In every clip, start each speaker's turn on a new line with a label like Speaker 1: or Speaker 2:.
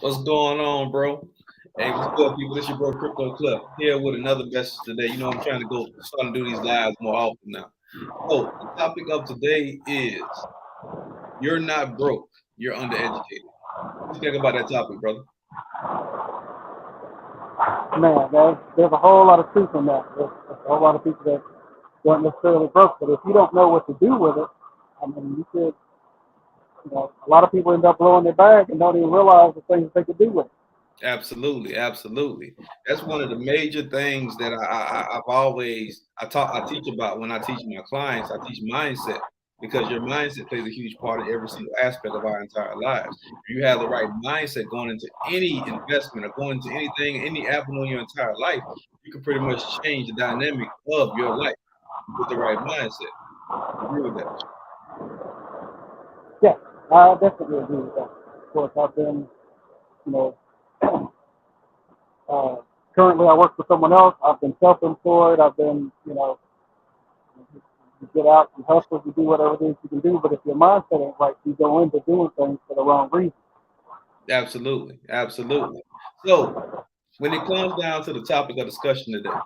Speaker 1: What's going on, bro? Hey, what's good, people? This your bro Crypto Clip here with another message today. You know, I'm trying to starting to do these lives more often now. So the topic of today is you're not broke, you're undereducated. What you think about that topic, brother?
Speaker 2: Man, there's a whole lot of truth in that. There's a whole lot of people that don't necessarily broke, but if you don't know what to do with it, I mean, you could, a lot of people end up blowing their bag and don't even realize the things they could do with it.
Speaker 1: Absolutely, absolutely. That's one of the major things that I've always I teach about when I teach my clients. I teach mindset because your mindset plays a huge part in every single aspect of our entire lives. If you have the right mindset going into any investment or going into anything, any avenue in your entire life, you can pretty much change the dynamic of your life with the right mindset. You agree with that?
Speaker 2: Yeah, I definitely agree with that. Of course, I've been, you know, uh, currently I work for someone else. I've been self-employed. I've been, you get out, you hustle, you do whatever it is you can do. But if your mindset ain't right, you go into doing things for the wrong reason.
Speaker 1: Absolutely, absolutely. So when it comes down to the topic of discussion today,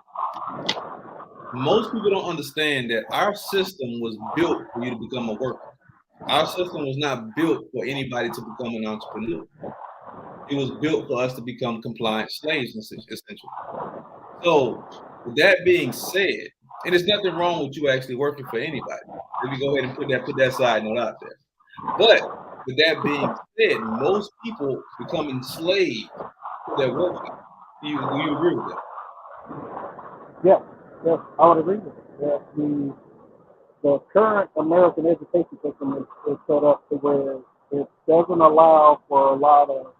Speaker 1: most people don't understand that our system was built for you to become a worker. Our system was not built for anybody to become an entrepreneur. It was built for us to become compliant slaves, essentially. So, with that being said, and there's nothing wrong with you actually working for anybody. Let me go ahead and put that side note out there. But with that being said, most people become enslaved to their work. Do you agree with that?
Speaker 2: Yes, yes, I would agree with it. That the current American education system is set up to where it doesn't allow for a lot of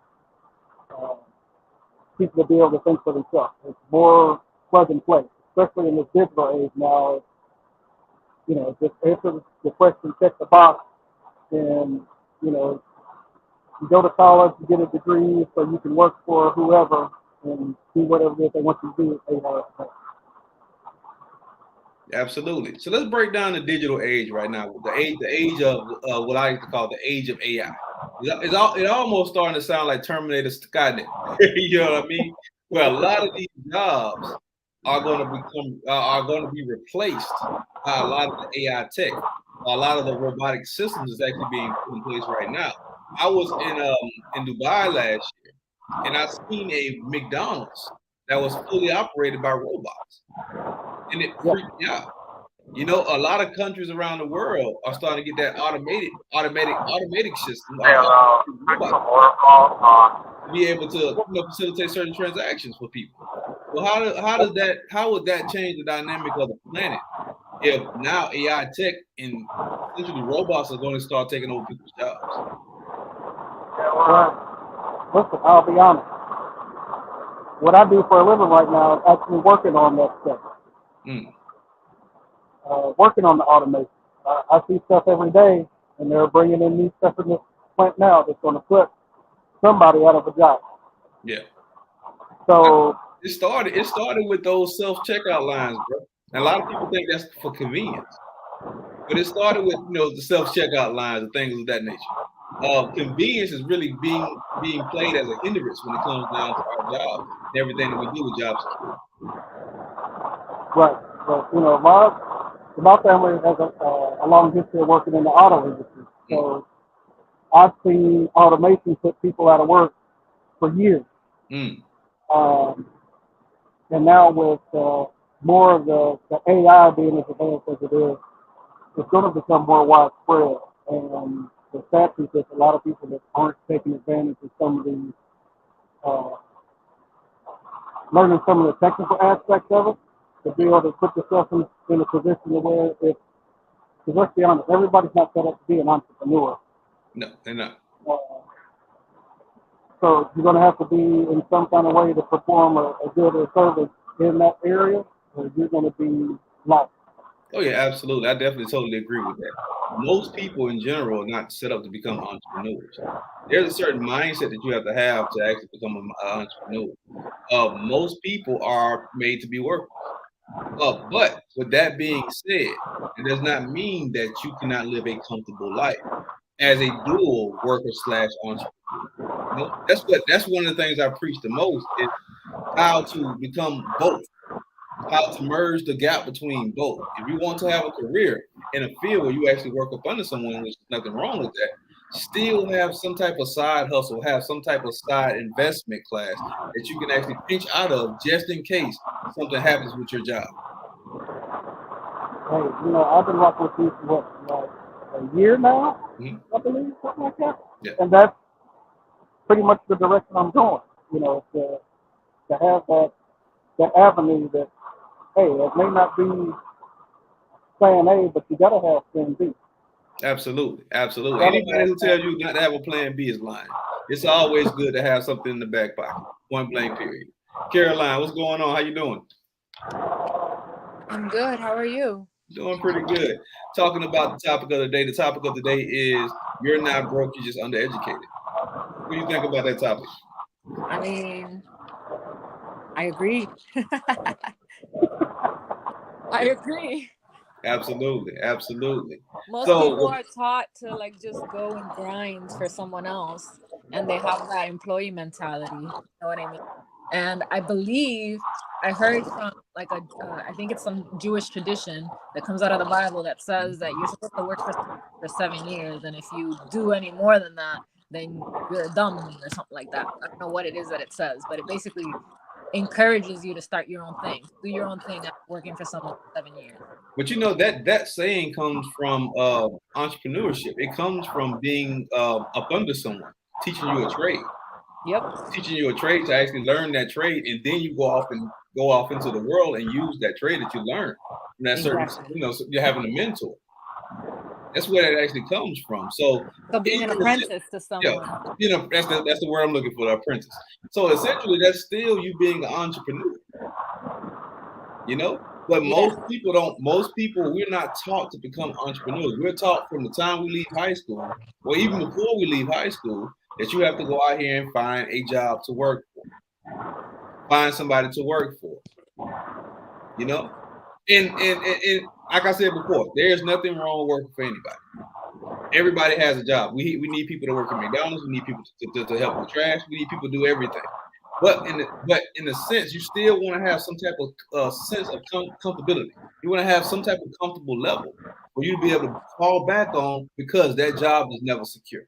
Speaker 2: uh, people to be able to think for themselves. It's more plug and play, especially in this digital age now. Just answer the question, check the box, and you know, you go to college, you get a degree, so you can work for whoever and do whatever it is they want you to do at 8 hours a day.
Speaker 1: Absolutely. So let's break down the digital age right now. The age of what I like to call the age of AI. It almost starting to sound like Terminator Skynet. You know what I mean? Where a lot of these jobs are going to be replaced by a lot of the AI tech. A lot of the robotic systems is actually being put in place right now. I was in Dubai last year, and I seen a McDonald's that was fully operated by robots, and it
Speaker 2: Yeah,
Speaker 1: freaked me out. You know, a lot of countries around the world are starting to get that automatic system,
Speaker 3: Hello, drink
Speaker 1: robot
Speaker 3: some water on.
Speaker 1: to be able to facilitate certain transactions for people. Well, how would that change the dynamic of the planet if now AI tech and essentially robots are going to start taking over people's jobs?
Speaker 3: Hello.
Speaker 2: well, listen, I'll be honest. What I do for a living right now is actually working on that stuff,
Speaker 1: Mm,
Speaker 2: working on the automation. I see stuff every day, and they're bringing in new stuff in this plant now that's going to put somebody out of a job.
Speaker 1: yeah. I-
Speaker 2: So,
Speaker 1: it started with those self checkout lines, bro. And a lot of people think that's for convenience. But it started with the self checkout lines and things of that nature. Convenience is really being played as a hindrance when it comes down to our jobs and everything that we do with job security.
Speaker 2: right. So, my family has a long history of working in the auto industry.
Speaker 1: Mm,
Speaker 2: So, I've seen automation put people out of work for years.
Speaker 1: mm.
Speaker 2: Um, and now with more of the AI being as advanced as it is, it's going to become more widespread. And the sad truth is a lot of people that aren't taking advantage of some of the uh, learning some of the technical aspects of it to be able to put yourself in a position where if, because let's be honest, everybody's not set up to be an entrepreneur.
Speaker 1: No, they're not.
Speaker 2: Uh, so you're going to have to be in some kind of way to perform a good or service in that area, or you're going to be lost.
Speaker 1: Oh yeah, absolutely. I definitely totally agree with that. Most people in general are not set up to become entrepreneurs. There's a certain mindset that you have to actually become an entrepreneur. Most people are made to be workers. But with that being said, it does not mean that you cannot live a comfortable life as a dual worker slash entrepreneur. know, that's one of the things I preach the most is how to become both, how to merge the gap between both. If you want to have a career in a field where you actually work up under someone, which is nothing wrong with that, still have some type of side hustle, have some type of side investment class that you can actually pinch out of just in case something happens with your job.
Speaker 2: Hey, I've been working with you for like a year now,
Speaker 1: Mhm.
Speaker 2: I believe, something like that.
Speaker 1: Yeah.
Speaker 2: And that's pretty much the direction I'm going. To have that avenue that, hey, it may not be plan A, but you gotta have plan B.
Speaker 1: Absolutely. Absolutely. Anybody who tells you not to have a plan B is lying. It's always good to have something in the back pocket. Point blank period. Caroline, what's going on? How you doing?
Speaker 4: I'm good. How are you?
Speaker 1: Doing pretty good. Talking about the topic of the day. The topic of the day is you're not broke, you're just undereducated. What do you think about that topic?
Speaker 4: I mean, I agree. I agree.
Speaker 1: Absolutely. Absolutely.
Speaker 4: Most
Speaker 1: So
Speaker 4: people are taught to like just go and grind for someone else, and they have that employee mentality. You know what I mean? And I believe I heard from like I think it's some Jewish tradition that comes out of the Bible that says that you're supposed to work for 7 years, and if you do any more than that, then you're dumb or something like that. I don't know what it is that it says, but it basically encourages you to start your own thing, do your own thing, after working for someone for 7 years.
Speaker 1: but you know that saying comes from entrepreneurship. It comes from being up under someone, teaching you a trade.
Speaker 4: Yep.
Speaker 1: Teaching you a trade to actually learn that trade, and then you go off into the world and use that trade that you learned from that certain,
Speaker 4: Exactly.
Speaker 1: so you're having a mentor. That's where that actually comes from. So
Speaker 4: being an apprentice to someone.
Speaker 1: Yeah, that's the word I'm looking for, the apprentice. So essentially, that's still you being an entrepreneur. But most people, we're not taught to become entrepreneurs. We're taught from the time we leave high school, or even before we leave high school, that you have to go out here and find a job to work for, find somebody to work for. And like I said before, there's nothing wrong with working for anybody. Everybody has a job. We need people to work at McDonald's. We need people to help with trash. We need people to do everything. But in a sense, you still want to have some type of sense of comfortability. You want to have some type of comfortable level for you to be able to fall back on, because that job is never secure.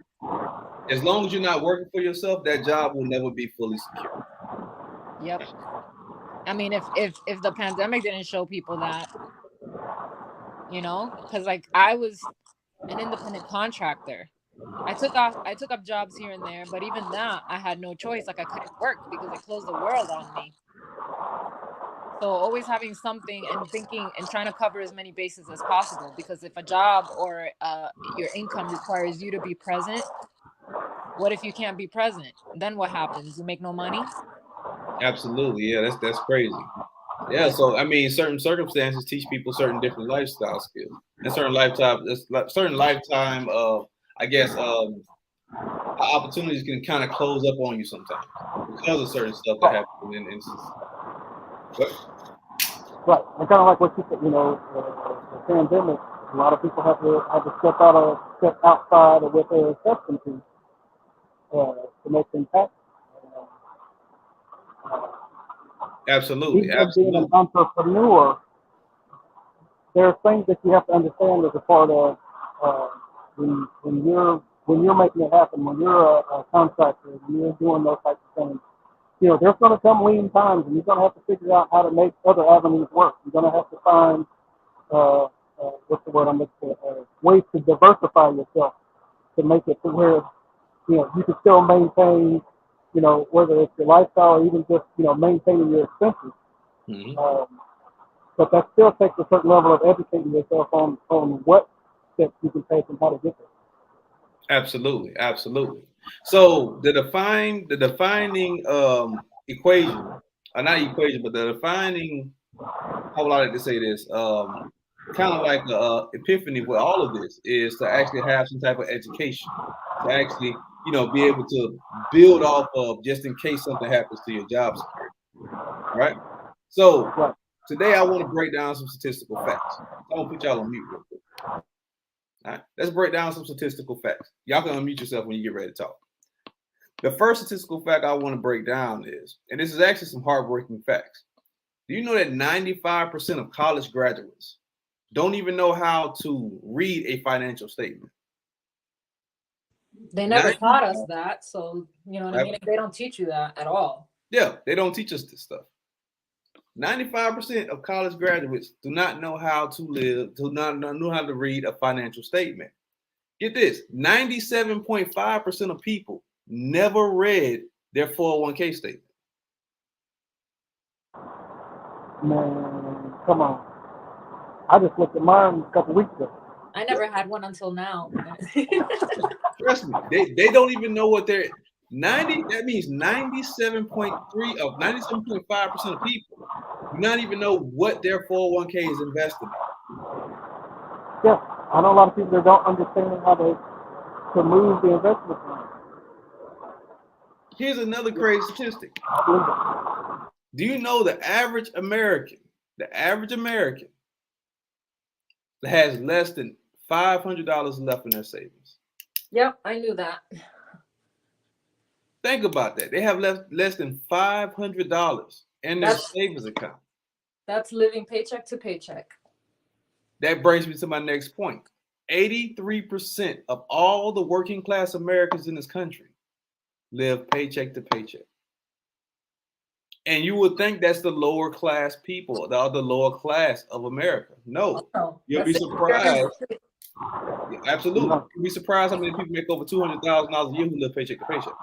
Speaker 1: As long as you're not working for yourself, that job will never be fully secure.
Speaker 4: Yep. I mean, if the pandemic didn't show people that, because like I was an independent contractor. I took up jobs here and there, but even that I had no choice. Like I couldn't work because it closed the world on me. So always having something and thinking and trying to cover as many bases as possible, because if a job or your income requires you to be present, what if you can't be present? Then what happens? You make no money?
Speaker 1: Absolutely. Yeah, that's crazy. Yeah, so I mean, certain circumstances teach people certain different lifestyle skills, and certain lifetime I guess opportunities can kind of close up on you sometimes because of certain stuff that happens in instances.
Speaker 2: Right, and kind of like what you said, the pandemic. A lot of people have to step outside of what they're accustomed to make impact.
Speaker 1: Absolutely.
Speaker 2: Even being an entrepreneur, there are things that you have to understand as a part of when you're making it happen. When you're a contractor, when you're doing those types of things, there's going to come lean times, and you're going to have to figure out how to make other avenues work. You're going to have to find what's the word I'm looking for? Ways to diversify yourself to make it to where you can still maintain, whether it's your lifestyle or even just maintaining your expenses.
Speaker 1: Mm-hmm.
Speaker 2: But that still takes a certain level of educating yourself on what steps you can take and how to get there.
Speaker 1: Absolutely. So the defining equation, or not equation, but the defining, how would I like to say this? Kind of like the epiphany with all of this is to actually have some type of education, to actually, be able to build off of just in case something happens to your job security. Right? So today I want to break down some statistical facts. I'm gonna put y'all on mute real quick. All right, let's break down some statistical facts. Y'all can unmute yourself when you get ready to talk. The first statistical fact I want to break down is, and this is actually some heartbreaking facts. Do you know that 95% of college graduates don't even know how to read a financial statement?
Speaker 4: They never
Speaker 1: 90
Speaker 4: taught us that, so you know what I mean. They don't teach you that at all.
Speaker 1: Yeah, they don't teach us this stuff. 95% of college graduates do not know how to live, do not know how to read a financial statement. Get this, 97.5% of people never read their 401k statement.
Speaker 2: Man, come on. I just looked at mine a couple weeks ago.
Speaker 4: I never had one until now.
Speaker 1: Trust me, they don't even know what they're 90. That means 97.3 of 97.5% of people do not even know what their 401k is invested in.
Speaker 2: Yeah, I know a lot of people that don't understand how to move the investment fund.
Speaker 1: Here's another crazy statistic. Do you know the average American has less than $500 left in their savings?
Speaker 4: Yep, I knew that.
Speaker 1: Think about that. They have less than $500 in their savings account.
Speaker 4: That's living paycheck to paycheck.
Speaker 1: That brings me to my next point. 83% of all the working class Americans in this country live paycheck to paycheck. And you would think that's the lower class people, the lower class of America. No, you'll be surprised. Yeah, absolutely. You'll be surprised how many people make over $200,000 a year who live paycheck to paycheck.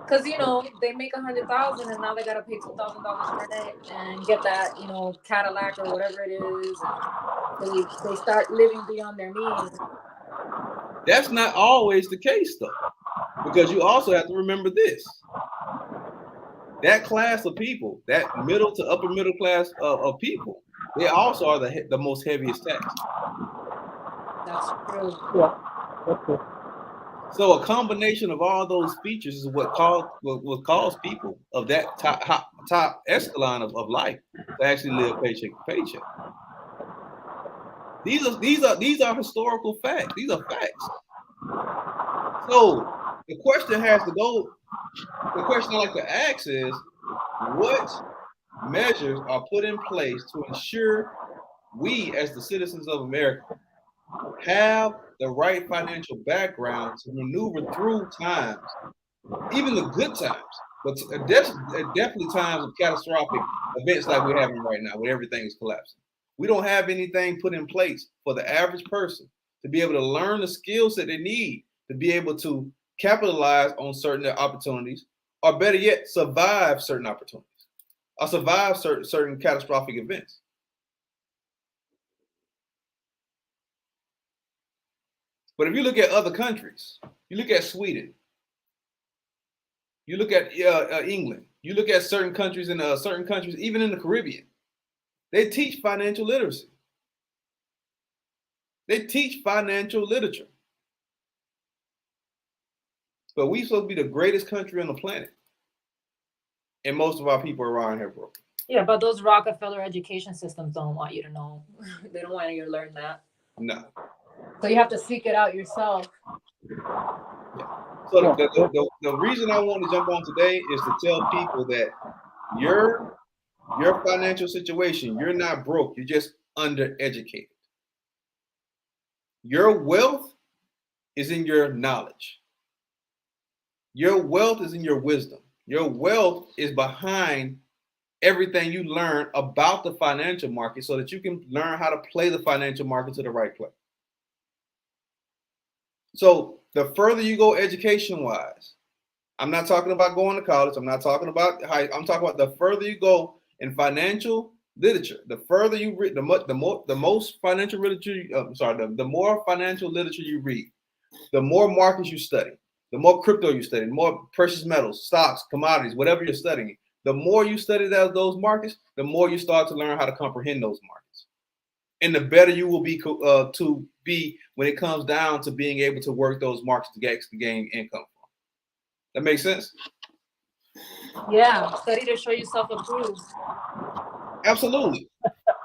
Speaker 4: Because, you know, they make $100,000 and now they got to pay $2,000 rent and get that, you know, Cadillac or whatever it is. And they start living beyond their means.
Speaker 1: That's not always the case, though, because you also have to remember this. That class of people, that middle to upper middle class of people, they also are the most heaviest taxed.
Speaker 4: That's true.
Speaker 2: Yeah, that's true.
Speaker 1: So a combination of all those features is what cause people of that top echelon of life to actually live paycheck to paycheck. These are historical facts. These are facts. So the question has to go. The question I like to ask is, what measures are put in place to ensure we, as the citizens of America, have the right financial background to maneuver through times, even the good times, but definitely times of catastrophic events like we're having right now, where everything is collapsing. We don't have anything put in place for the average person to be able to learn the skills that they need to be able to capitalize on certain opportunities, or better yet, survive certain opportunities, or survive certain catastrophic events. But if you look at other countries, you look at Sweden, you look at England, you look at certain countries even in the Caribbean, they teach financial literacy. They teach financial literature. But we're supposed to be the greatest country on the planet. And most of our people around here broke.
Speaker 4: Yeah, but those Rockefeller education systems don't want you to know. They don't want you to learn that.
Speaker 1: No.
Speaker 4: So you have to seek it out yourself.
Speaker 1: Yeah. So the reason I want to jump on today is to tell people that your financial situation, you're not broke, you're just undereducated. Your wealth is in your knowledge. Your wealth is in your wisdom. Your wealth is behind everything you learn about the financial market so that you can learn how to play the financial market to the right play. So the further you go education-wise, I'm not talking about going to college. I'm not talking about high. I'm talking about the further you go in financial literature, the further you read, the most financial literature. The more financial literature you read, the more markets you study, the more crypto you study, the more precious metals, stocks, commodities, whatever you're studying. The more you study those markets, the more you start to learn how to comprehend those markets, and the better you will be when it comes down to being able to work those markets to gain income. That makes sense?
Speaker 4: Yeah, study to show yourself approved.
Speaker 1: Absolutely.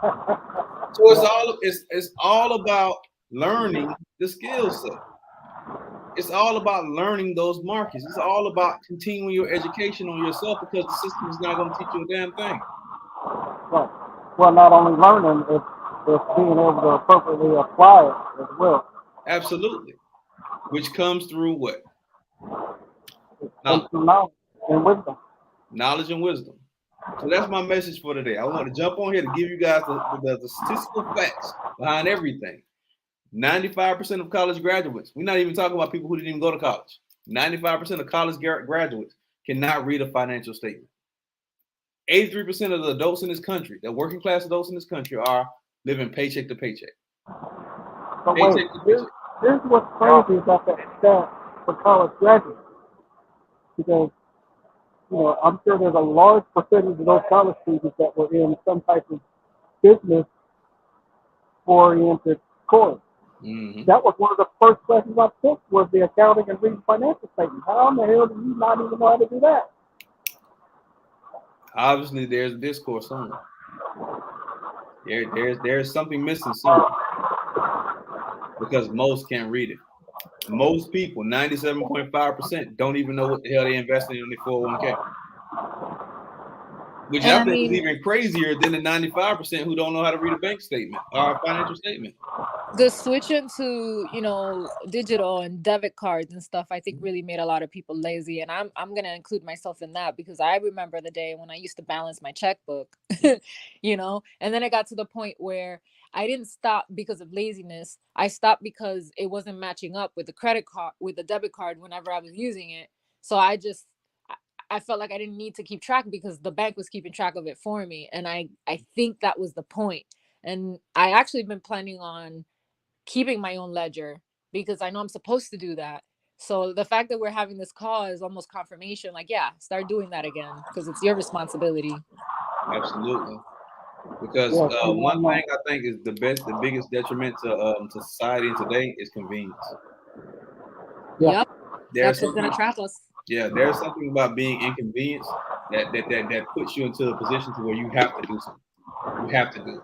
Speaker 1: So it's all about learning the skill set. It's all about learning those markets. It's all about continuing your education on yourself because the system is not going to teach you a damn thing.
Speaker 2: Right. Well, not only learning, it's being able to appropriately apply it as well.
Speaker 1: Absolutely. Which comes through what?
Speaker 2: Comes through knowledge and wisdom.
Speaker 1: Knowledge and wisdom. So that's my message for today. I want to jump on here to give you guys the statistical facts behind everything. 95% of college graduates, we're not even talking about people who didn't even go to college. 95% of college graduates cannot read a financial statement. 83% of the adults in this country, the working class adults in this country, are living paycheck to paycheck.
Speaker 2: But wait, here's what's crazy about that stat for college graduates. Because, I'm sure there's a large percentage of those college students that were in some type of business-oriented course.
Speaker 1: Mm-hmm.
Speaker 2: That was one of the first classes I took was the accounting and reading financial statements. How in the hell do you not even know how to do that?
Speaker 1: Obviously, there's a discourse somewhere. There's something missing somewhere because most can't read it. Most people, 97.5%, don't even know what the hell they invested in their 401k. Which I think is even crazier than the 95% who don't know how to read a bank statement or a financial statement.
Speaker 4: The switch into, digital and debit cards and stuff, I think really made a lot of people lazy. And I'm going to include myself in that because I remember the day when I used to balance my checkbook, and then it got to the point where I didn't stop because of laziness. I stopped because it wasn't matching up with the credit card, with the debit card whenever I was using it. So I felt like I didn't need to keep track because the bank was keeping track of it for me. And I think that was the point. And I actually been planning on keeping my own ledger because I know I'm supposed to do that. So the fact that we're having this call is almost confirmation. Like, yeah, start doing that again because it's your responsibility.
Speaker 1: Absolutely. Because one thing I think is the biggest detriment to society today is convenience.
Speaker 4: Yep. That's what's going to trap us.
Speaker 1: Yeah, there's something about being inconvenienced that puts you into a position to where you have to do something. You have to do it.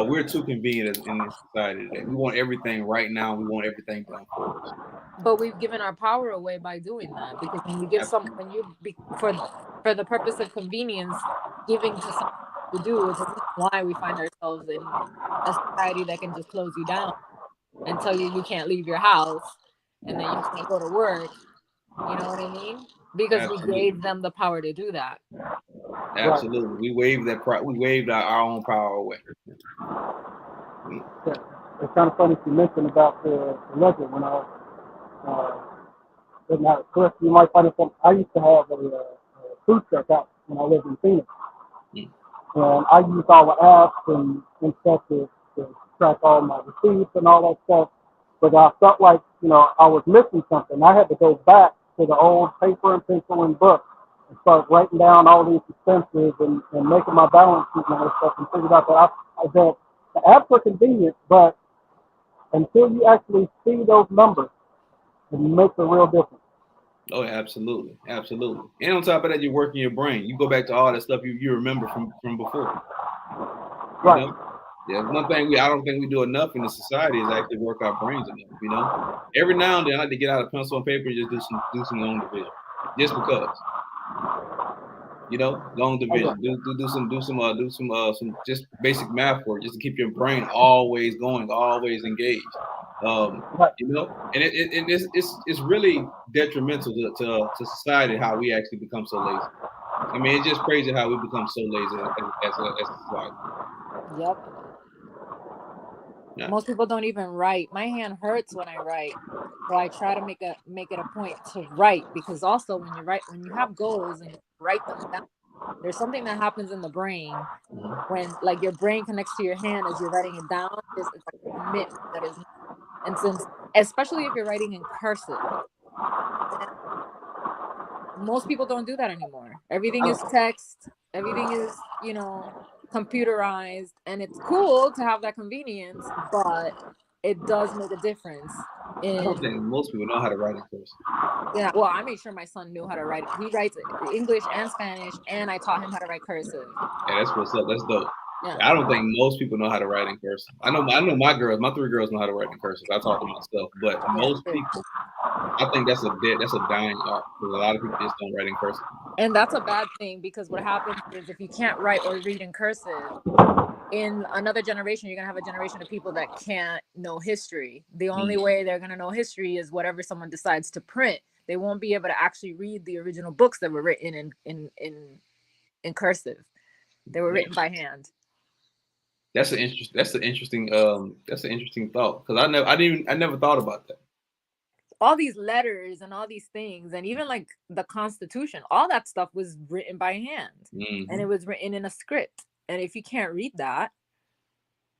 Speaker 1: We're too convenient in this society today. We want everything right now. We want everything done for us.
Speaker 4: But we've given our power away by doing that because when you give for the purpose of convenience, giving to someone to do is why we find ourselves in a society that can just close you down and tell you can't leave your house and then you can't go to work. You know what I mean? Because Absolutely. We gave them the power to do that.
Speaker 1: Absolutely, we waived our own power away.
Speaker 2: Yeah. It's kind of funny you mentioned about the ledger when I correct, you might find it something. I used to have a food truck out when I lived in Phoenix, and I used all the apps and stuff to track all my receipts and all that stuff. But I felt like I was missing something. I had to go back to the old paper and pencil and book and start writing down all these expenses and making my balance sheet and all that stuff and figured out that the apps are convenient, but until you actually see those numbers, it makes a real difference.
Speaker 1: Oh, absolutely. Absolutely. And on top of that, you're working your brain. You go back to all that stuff you remember from before.
Speaker 2: Right.
Speaker 1: Yeah, one thing I don't think we do enough in the society is actually work our brains enough. Every now and then I like to get out a pencil and paper and just do some long division. Just because. Long division. Do some just basic math work just to keep your brain always going, always engaged. And it's really detrimental to society how we actually become so lazy. I mean, it's just crazy how we become so lazy as a society.
Speaker 4: Yep. Yeah. Most people don't even write. My hand hurts when I write, so I try to make it a point to write because also when you have goals and you write them down, there's something that happens in the brain when like your brain connects to your hand as you're writing it down. It's like a commitment that is, and since especially if you're writing in cursive, most people don't do that anymore. Everything is text. Everything is computerized, and it's cool to have that convenience, but it does make a difference.
Speaker 1: I don't think most people know how to write in cursive.
Speaker 4: Yeah, well, I made sure my son knew how to write. He writes English and Spanish, and I taught him how to write cursive.
Speaker 1: Yeah, that's what's up. That's dope.
Speaker 4: Yeah.
Speaker 1: I don't think most people know how to write in cursive. I know my 3 girls know how to write in cursive. I taught them myself, but most people I think that's a dying art because a lot of people just don't write in cursive.
Speaker 4: And that's a bad thing because what happens is if you can't write or read in cursive, in another generation, you're going to have a generation of people that can't know history. The only way they're going to know history is whatever someone decides to print. They won't be able to actually read the original books that were written in cursive. They were written by hand.
Speaker 1: That's an interesting thought because I never thought about that.
Speaker 4: All these letters and all these things, and even like the Constitution, all that stuff was written by hand, and it was written in a script. And if you can't read that,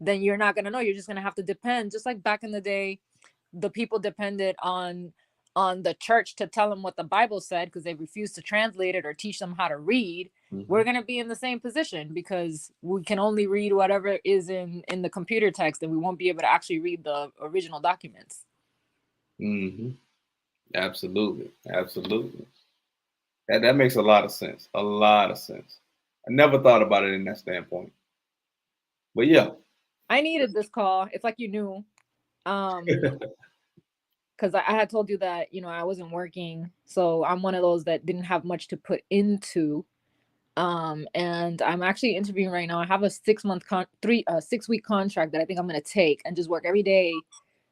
Speaker 4: then you're not going to know. You're just going to have to depend, just like back in the day, the people depended on the church to tell them what the Bible said because they refused to translate it or teach them how to read. We're going to be in the same position because we can only read whatever is in the computer text, and we won't be able to actually read the original documents.
Speaker 1: Absolutely. That makes a lot of sense. I never thought about it in that standpoint. But yeah.
Speaker 4: I needed this call. It's like you knew. Because I had told you that, I wasn't working. So I'm one of those that didn't have much to put into. And I'm actually interviewing right now. I have a 6-week contract that I think I'm going to take and just work every day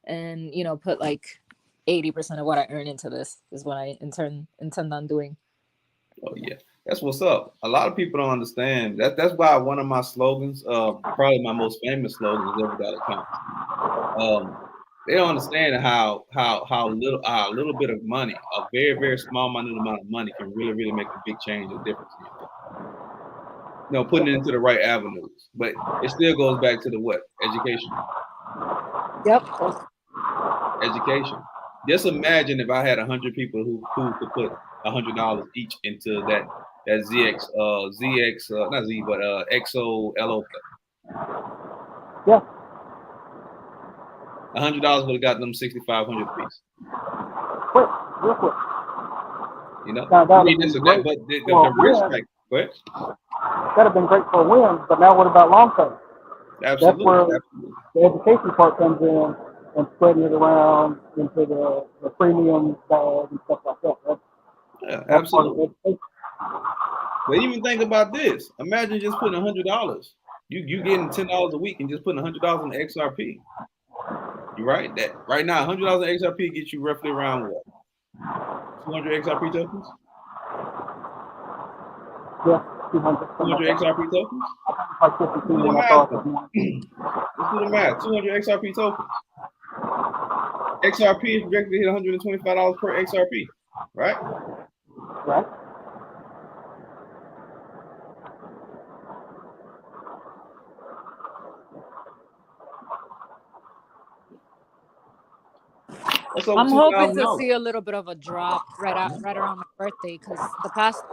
Speaker 4: and, put like 80% of what I earn into this is what I intend on doing.
Speaker 1: Oh yeah, that's what's up. A lot of people don't understand that. That's why one of my slogans, probably my most famous slogan, is "Every dollar counts." They don't understand how a little bit of money, a very very small minute amount of money, can really make a big change or difference. Putting it into the right avenues, but it still goes back to the what? Education.
Speaker 4: Yep.
Speaker 1: Education. Just imagine if I had 100 people who could put $100 each into that XO LO.
Speaker 2: Yeah.
Speaker 1: $100 would have got them 6,500 piece.
Speaker 2: Quick, real quick.
Speaker 1: But the risk factor. What?
Speaker 2: That'd have been great for a win, but now what about long term?
Speaker 1: Absolutely.
Speaker 2: That's where the education part comes in and spreading it around into the premium bag and stuff like that.
Speaker 1: That's absolutely. But even think about this. Imagine just putting $100. You getting $10 a week and just putting $100 in the XRP. You're right. That right now, $100 in XRP gets you roughly around what? 200 XRP tokens?
Speaker 2: Yeah, 200
Speaker 1: XRP tokens?
Speaker 2: Like 52 when I thought.
Speaker 1: Let's do the math. 200 XRP tokens. XRP is projected to hit $125 per XRP, right?
Speaker 2: Right.
Speaker 4: I'm hoping to see a little bit of a drop right around my birthday because the past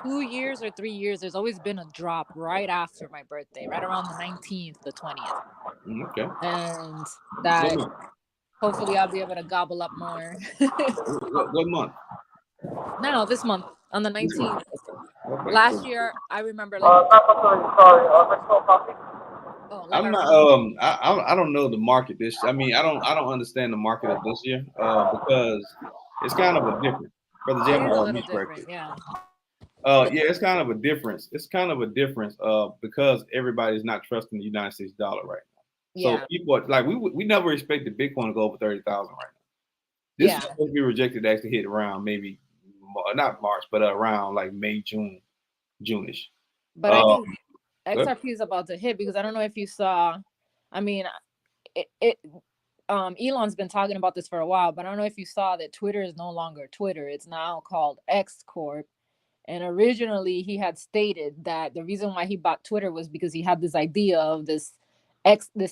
Speaker 4: 2 years or 3 years, there's always been a drop right after my birthday, right around the 19th, the 20th.
Speaker 1: Okay.
Speaker 4: And that hopefully I'll be able to gobble up more.
Speaker 1: What month?
Speaker 4: No, this month on the 19th.
Speaker 1: Okay.
Speaker 4: Last year, I remember.
Speaker 1: I'm not. I don't know the market. I don't understand the market of this year. Because it's kind of a difference. Brother Jim,
Speaker 4: a little different, yeah.
Speaker 1: It's kind of a difference. Because everybody's not trusting the United States dollar right now. So people like we never expected Bitcoin to go over 30,000 right now. This is supposed to be rejected to actually hit around maybe not March, but around like May, June-ish.
Speaker 4: But I think XRP is about to hit because I don't know if you saw. I mean, Elon's been talking about this for a while, but I don't know if you saw that Twitter is no longer Twitter. It's now called X Corp. And originally he had stated that the reason why he bought Twitter was because he had this idea of this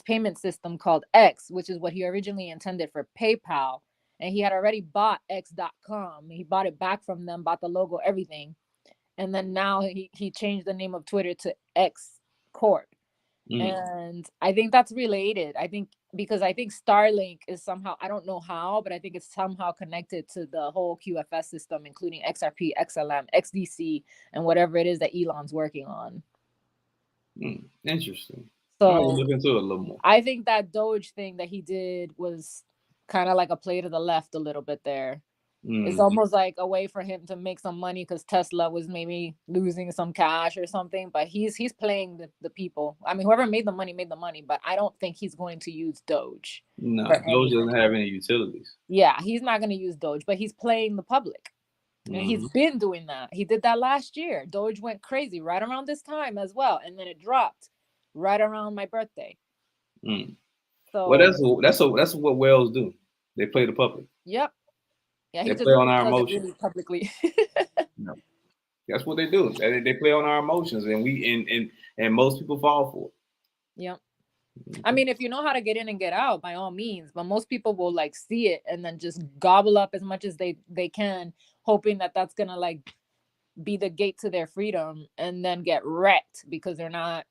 Speaker 4: payment system called X, which is what he originally intended for PayPal. And he had already bought X.com. He bought it back from them, bought the logo, everything. And then now he changed the name of Twitter to X Corp. And I think that's related. I think Starlink is somehow, I don't know how, but I think it's somehow connected to the whole QFS system, including XRP, XLM, XDC, and whatever it is that Elon's working on.
Speaker 1: Interesting.
Speaker 4: So
Speaker 1: look into it a little more.
Speaker 4: I think that Doge thing that he did was kind of like a play to the left a little bit there. It's
Speaker 1: Mhm.
Speaker 4: almost like a way for him to make some money because Tesla was maybe losing some cash or something. But he's playing the people. I mean, whoever made the money. But I don't think he's going to use Doge.
Speaker 1: No,
Speaker 4: for
Speaker 1: Doge
Speaker 4: anything.
Speaker 1: doesn't have any utilities.
Speaker 4: Yeah, he's not going to use Doge, but he's playing the public. And he's
Speaker 1: Mhm.
Speaker 4: been doing that. He did that last year. Doge went crazy right around this time as well. And then it dropped right around my birthday.
Speaker 1: Mm.
Speaker 4: So
Speaker 1: Well, that's what whales do. They play the public.
Speaker 4: yep. Yeah, he
Speaker 1: They
Speaker 4: just
Speaker 1: play on our
Speaker 4: does it
Speaker 1: emotions.
Speaker 4: really publicly.
Speaker 1: That's what they do. They play on our emotions, and and most people fall for it.
Speaker 4: Yep. I mean, if you know how to get in and get out, by all means. But most people will like see it and then just gobble up as much as they can, hoping that that's gonna like be the gate to their freedom, and then get wrecked because they're not,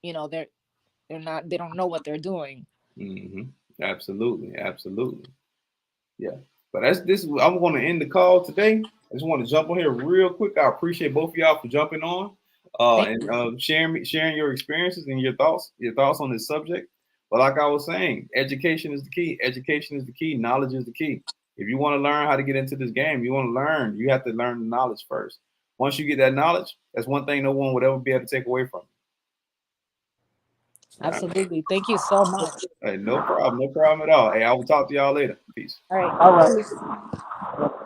Speaker 4: you know, they don't know what they're doing.
Speaker 1: Mm-hmm. Absolutely, absolutely. Yeah. But I'm going to end the call today. I just want to jump on here real quick. I appreciate both of y'all for jumping on
Speaker 4: Thank
Speaker 1: and sharing your experiences and your thoughts on this subject. But like I was saying, education is the key. Education is the key. Knowledge is the key. If you want to learn how to get into this game, you want to learn, you have to learn the knowledge first. Once you get that knowledge, that's one thing no one would ever be able to take away from you.
Speaker 4: Absolutely. Thank you so much.
Speaker 1: Hey, no problem at all. Hey, I will talk to y'all later. Peace.
Speaker 4: All right.
Speaker 2: All right.
Speaker 4: Peace.